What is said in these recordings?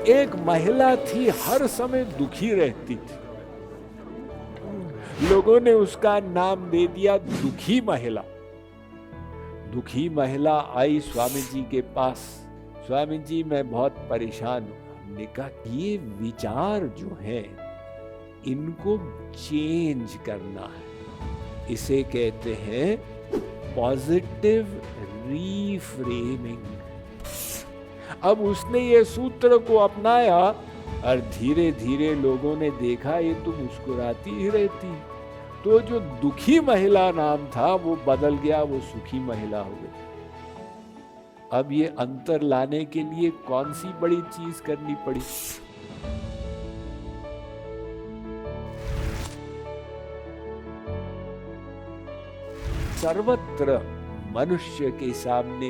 एक महिला थी, हर समय दुखी रहती थी। लोगों ने उसका नाम दे दिया दुखी महिला। दुखी महिला आई स्वामी जी के पास। स्वामी जी, मैं बहुत परेशान हूं। हमने कहा ये विचार जो है इनको चेंज करना है। इसे कहते हैं पॉजिटिव रीफ्रेमिंग। अब उसने ये सूत्र को अपनाया और धीरे धीरे लोगों ने देखा ये तो मुस्कुराती ही रहती। तो जो दुखी महिला नाम था वो बदल गया, वो सुखी महिला हो गई। अब ये अंतर लाने के लिए कौन सी बड़ी चीज करनी पड़ी? सर्वत्र मनुष्य के सामने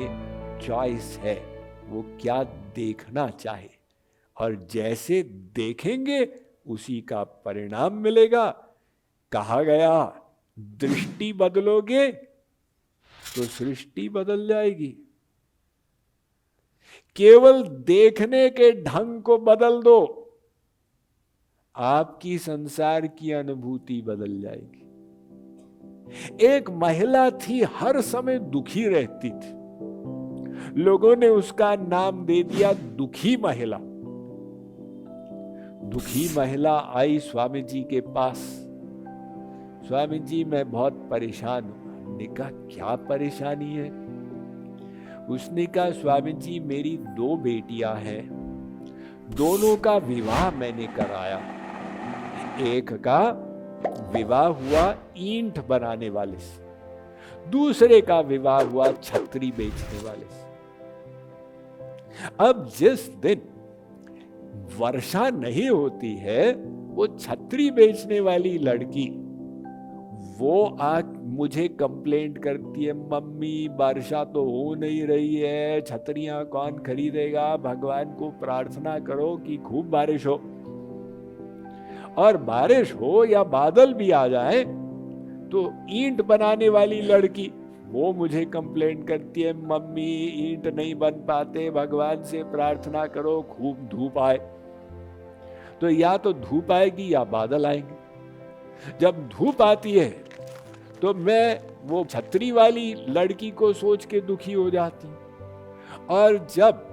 चॉइस है, वो क्या देखना चाहे, और जैसे देखेंगे उसी का परिणाम मिलेगा। कहा गया दृष्टि बदलोगे तो सृष्टि बदल जाएगी। केवल देखने के ढंग को बदल दो, आपकी संसार की अनुभूति बदल जाएगी। एक महिला थी, हर समय दुखी रहती थी। लोगों ने उसका नाम दे दिया दुखी महिला। दुखी महिला आई स्वामी जी के पास। स्वामी जी, मैं बहुत परेशान हूं। हमने कहा क्या परेशानी है? उसने कहा स्वामी जी, मेरी 2 बेटियां हैं, दोनों का विवाह मैंने कराया। एक का विवाह हुआ ईंट बनाने वाले से, दूसरे का विवाह हुआ छतरी बेचने वाले से। अब जिस दिन वर्षा नहीं होती है, वो छतरी बेचने वाली लड़की वो मुझे कंप्लेंट करती है, मम्मी वर्षा तो हो नहीं रही है, छतरियां कौन खरीदेगा, भगवान को प्रार्थना करो कि खूब बारिश हो। और बारिश हो या बादल भी आ जाए तो ईंट बनाने वाली लड़की वो मुझे कंप्लेंट करती है, मम्मी ईंट नहीं बन पाते, भगवान से प्रार्थना करो खूब धूप आए। तो या तो धूप आएगी या बादल आएंगे। जब धूप आती है तो मैं वो छतरी वाली लड़की को सोच के दुखी हो जाती हूं, और जब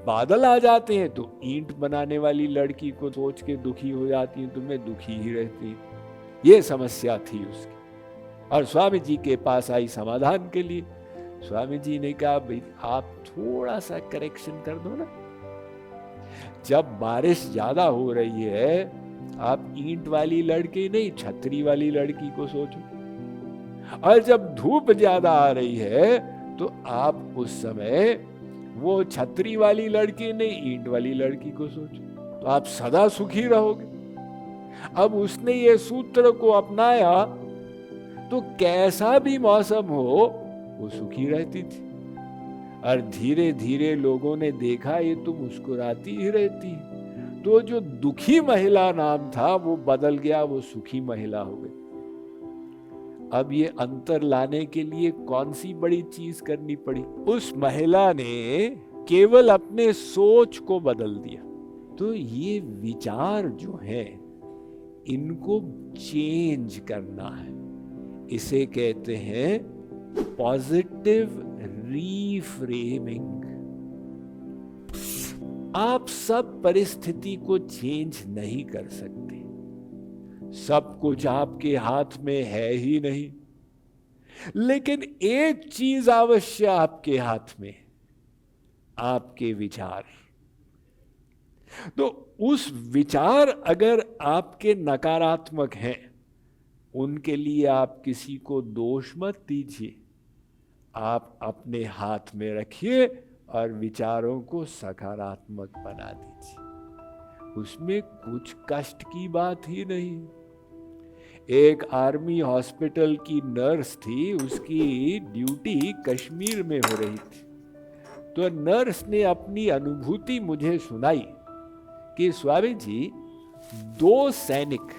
बादल आ जाते हैं तो ईंट बनाने वाली लड़की को सोच के दुखी हो जाती हूं, तो मैं दुखी ही रहती। ये समस्या थी उसकी, और स्वामी जी के पास आई समाधान के लिए। स्वामी जी ने कहा भाई आप थोड़ा सा करेक्शन कर दो ना। जब बारिश ज्यादा हो रही है, आप ईंट वाली लड़की नहीं छतरी वाली लड़की को सोचो, और जब धूप ज्यादा आ रही है तो आप उस समय वो छतरी वाली लड़की नहीं ईंट वाली लड़की को सोचो, तो आप सदा सुखी रहोगे। अब उसने ये सूत्र को अपनाया तो कैसा भी मौसम हो वो सुखी रहती थी, और धीरे धीरे लोगों ने देखा ये तो मुस्कुराती ही रहती। तो जो दुखी महिला नाम था वो बदल गया, वो सुखी महिला हो गई। अब ये अंतर लाने के लिए कौन सी बड़ी चीज करनी पड़ी? उस महिला ने केवल अपने सोच को बदल दिया। तो ये विचार जो है इनको चेंज करना है। इसे कहते हैं पॉजिटिव रीफ्रेमिंग। आप सब परिस्थिति को चेंज नहीं कर सकते, सब कुछ आपके हाथ में है ही नहीं, लेकिन एक चीज अवश्य आपके हाथ में, आपके विचार। तो उस विचार अगर आपके नकारात्मक हैं, उनके लिए आप किसी को दोष मत दीजिए, आप अपने हाथ में रखिए और विचारों को सकारात्मक बना दीजिए। उसमें कुछ कष्ट की बात ही नहीं। एक आर्मी हॉस्पिटल की नर्स थी, उसकी ड्यूटी कश्मीर में हो रही थी। तो नर्स ने अपनी अनुभूति मुझे सुनाई कि स्वामी जी 2 सैनिक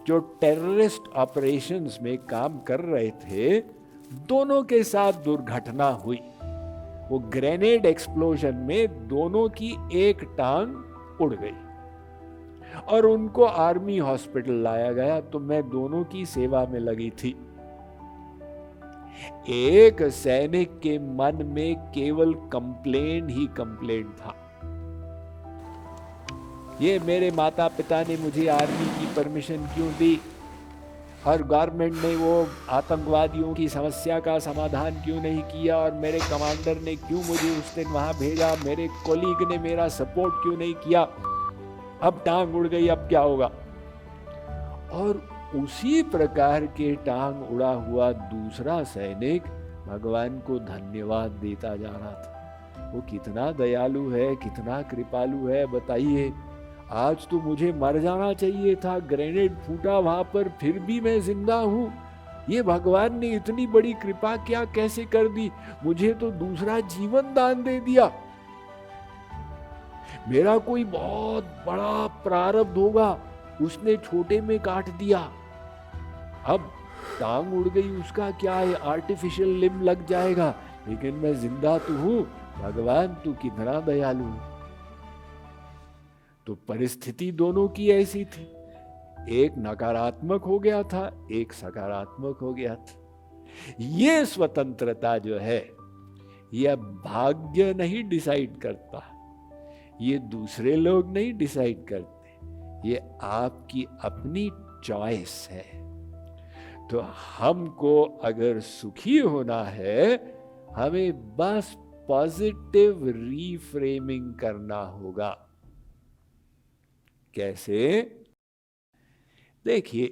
जो टेररिस्ट ऑपरेशंस में काम कर रहे थे, दोनों के साथ दुर्घटना हुई। वो ग्रेनेड एक्सप्लोजन में दोनों की एक टांग उड़ गई और उनको आर्मी हॉस्पिटल लाया गया। तो मैं दोनों की सेवा में लगी थी। एक सैनिक के मन में केवल कंप्लेन ही कंप्लेन था। ये मेरे माता पिता ने मुझे आर्मी की परमिशन क्यों दी और गवर्नमेंट ने वो आतंकवादियों की समस्या का समाधान क्यों नहीं किया और मेरे कमांडर ने क्यों मुझे उस दिन वहां भेजा, मेरे कोलीग ने मेरा सपोर्ट क्यों नहीं किया। अब टांग उड़ गई, अब क्या होगा। और उसी प्रकार के टांग उड़ा हुआ दूसरा सैनिक भगवान को धन्यवाद देता जा रहा था। वो कितना दयालु है, कितना कृपालु है, बताइए। आज तो मुझे मर जाना चाहिए था, ग्रेनेड फूटा वहां पर, फिर भी मैं जिंदा हूं। ये भगवान ने इतनी बड़ी कृपा क्या कैसे कर दी, मुझे तो दूसरा जीवन दान दे दिया। मेरा कोई बहुत बड़ा प्रारब्ध होगा, उसने छोटे में काट दिया। अब टांग उड़ गई, उसका क्या है, आर्टिफिशियल लिम्ब लग जाएगा, लेकिन मैं जिंदा तो हूं। भगवान तू कितना दयालु है। तो परिस्थिति दोनों की ऐसी थी, एक नकारात्मक हो गया था, एक सकारात्मक हो गया था। ये स्वतंत्रता जो है, यह भाग्य नहीं डिसाइड करता, ये दूसरे लोग नहीं डिसाइड करते, ये आपकी अपनी चॉइस है। तो हमको अगर सुखी होना है, हमें बस पॉजिटिव रीफ्रेमिंग करना होगा। कैसे? देखिए,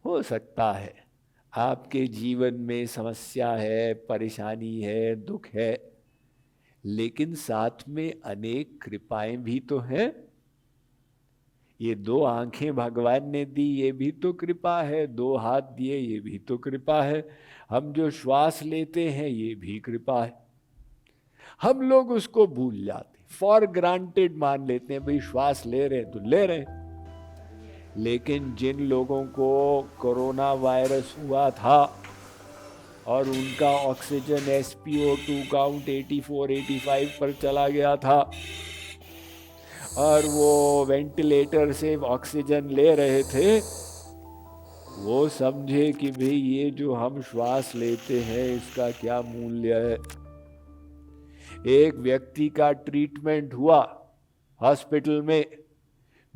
हो सकता है आपके जीवन में समस्या है, परेशानी है, दुख है, लेकिन साथ में अनेक कृपाएं भी तो हैं। ये 2 आंखें भगवान ने दी, ये भी तो कृपा है। 2 हाथ दिए, ये भी तो कृपा है। हम जो श्वास लेते हैं, ये भी कृपा है। हम लोग उसको भूल जाते, फॉर ग्रांटेड मान लेते हैं, भाई श्वास ले रहे हैं तो ले रहे हैं। लेकिन जिन लोगों को कोरोना वायरस हुआ था और उनका ऑक्सीजन SpO2 काउंट 84-85 पर चला गया था और वो वेंटिलेटर से ऑक्सीजन ले रहे थे, वो समझे कि भाई ये जो हम श्वास लेते हैं इसका क्या मूल्य है। एक व्यक्ति का ट्रीटमेंट हुआ हॉस्पिटल में,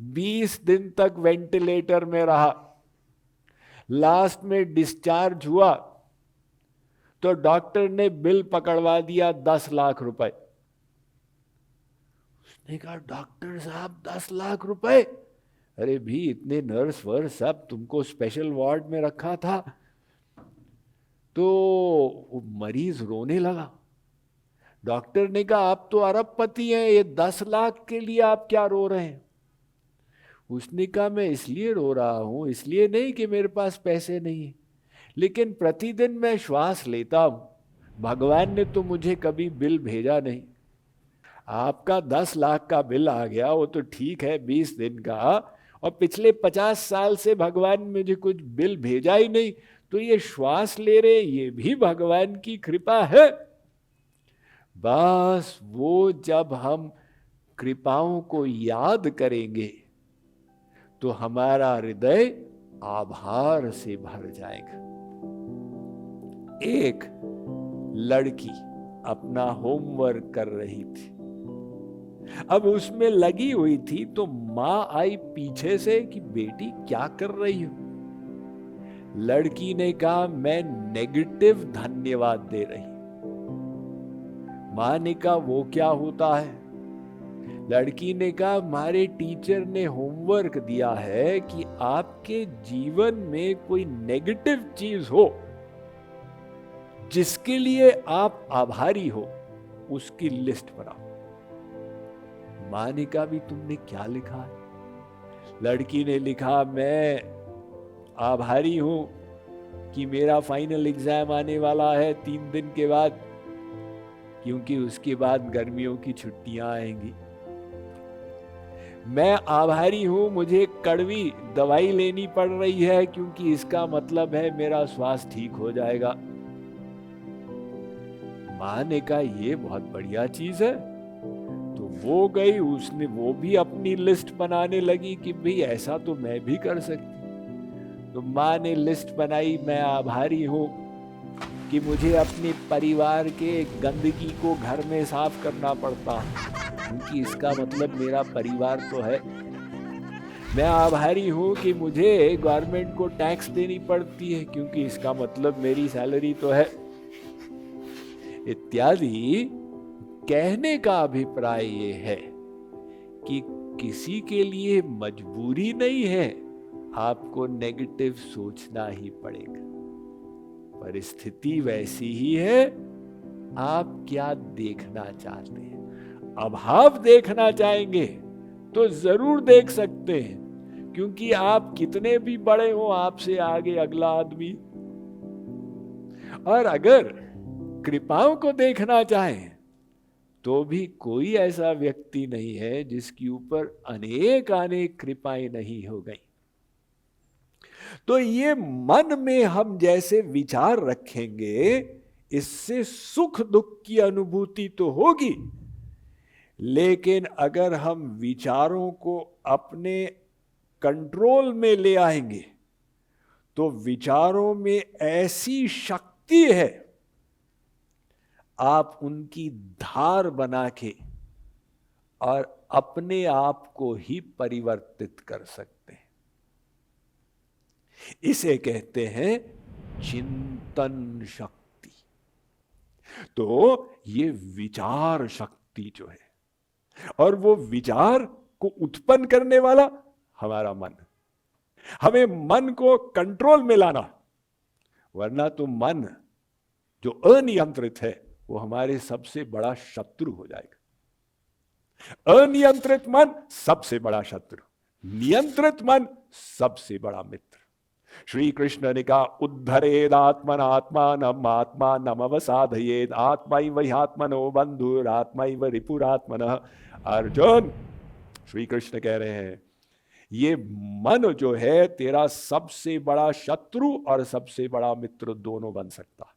20 दिन तक वेंटिलेटर में रहा, लास्ट में डिस्चार्ज हुआ तो डॉक्टर ने बिल पकड़वा दिया 10 लाख रुपए। उसने कहा, डॉक्टर साहब 10 लाख रुपए? अरे भी, इतने नर्स वर्स सब, तुमको स्पेशल वार्ड में रखा था। तो मरीज रोने लगा। डॉक्टर ने कहा, आप तो अरबपति हैं, ये 10 लाख के लिए आप क्या रो रहे हैं? उसने कहा, मैं इसलिए रो रहा हूं, इसलिए नहीं कि मेरे पास पैसे नहीं है, लेकिन प्रतिदिन मैं श्वास लेता हूं, भगवान ने तो मुझे कभी बिल भेजा नहीं। आपका 10 लाख का बिल आ गया, वो तो ठीक है 20 दिन का, और पिछले 50 साल से भगवान ने मुझे कुछ बिल भेजा ही नहीं, तो ये श्वास ले रहे, ये भी भगवान की कृपा है। बस वो जब हम कृपाओं को याद करेंगे तो हमारा हृदय आभार से भर जाएगा। एक लड़की अपना होमवर्क कर रही थी, अब उसमें लगी हुई थी, तो मां आई पीछे से कि बेटी क्या कर रही हो? लड़की ने कहा, मैं नेगेटिव धन्यवाद दे रही। मां ने कहा, वो क्या होता है? लड़की ने कहा, हमारे टीचर ने होमवर्क दिया है कि आपके जीवन में कोई नेगेटिव चीज हो जिसके लिए आप आभारी हो, उसकी लिस्ट बनाओ। मां ने कहा, भी तुमने क्या लिखा है? लड़की ने लिखा, मैं आभारी हूं कि मेरा फाइनल एग्जाम आने वाला है 3 दिन के बाद, क्योंकि उसके बाद गर्मियों की छुट्टियां आएंगी। मैं आभारी हूं मुझे कड़वी दवाई लेनी पड़ रही है, क्योंकि इसका मतलब है मेरा स्वास्थ्य ठीक हो जाएगा। मां ने कहा, ये बहुत बढ़िया चीज है। तो वो गई, उसने वो भी अपनी लिस्ट बनाने लगी कि भाई ऐसा तो मैं भी कर सकती। तो माँ ने लिस्ट बनाई, मैं आभारी हूँ कि मुझे अपने परिवार के गंदगी को घर में साफ करना पड़ता है, क्योंकि इसका मतलब मेरा परिवार तो है। मैं आभारी हूँ कि मुझे गवर्नमेंट को टैक्स देनी पड़ती है, क्योंकि इसका मतलब मेरी सैलरी तो है, इत्यादि। कहने का अभिप्राय ये है कि किसी के लिए मजबूरी नहीं है, आपको नेगेटिव सोचना ही पड़ेगा। परिस्थिति वैसी ही है, आप क्या देखना चाहते हैं। अभाव देखना चाहेंगे तो जरूर देख सकते हैं, क्योंकि आप कितने भी बड़े हो, आपसे आगे अगला आदमी। और अगर कृपाओं को देखना चाहें तो भी कोई ऐसा व्यक्ति नहीं है जिसके ऊपर अनेक अनेक कृपाएं नहीं हो गई। तो ये मन में हम जैसे विचार रखेंगे, इससे सुख दुख की अनुभूति तो होगी, लेकिन अगर हम विचारों को अपने कंट्रोल में ले आएंगे तो विचारों में ऐसी शक्ति है, आप उनकी धार बना के और अपने आप को ही परिवर्तित कर सकते हैं। इसे कहते हैं चिंतन शक्ति। तो ये विचार शक्ति जो है, और वो विचार को उत्पन्न करने वाला हमारा मन। हमें मन को कंट्रोल में लाना, वरना तो मन जो अनियंत्रित है वो हमारे सबसे बड़ा शत्रु हो जाएगा। अनियंत्रित मन सबसे बड़ा शत्रु, नियंत्रित मन सबसे बड़ा मित्र। श्री कृष्ण ने कहा, उद्धरेद आत्मनात्मानम आत्मानम अवसाधयेद आत्मैव ह्यात्मनो बंधुरात्मैव रिपुरात्मनः। अर्जुन, श्री कृष्ण कह रहे हैं, ये मन जो है तेरा सबसे बड़ा शत्रु और सबसे बड़ा मित्र दोनों बन सकता है।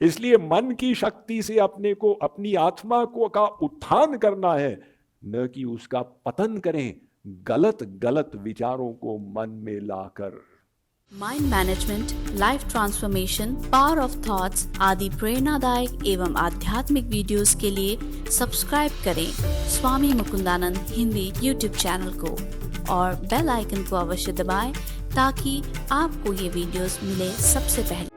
इसलिए मन की शक्ति से अपने को, अपनी आत्मा को का उत्थान करना है, न कि उसका पतन करें गलत गलत विचारों को मन में लाकर। Mind management, life transformation, power of thoughts आदि प्रेरणादायक एवं आध्यात्मिक वीडियोस के लिए सब्सक्राइब करें स्वामी मुकुंदानंद हिंदी यूट्यूब चैनल को और बेल आइकन को अवश्य दबाएं ताकि आपको ये वीडियोस मिले सबसे पहले।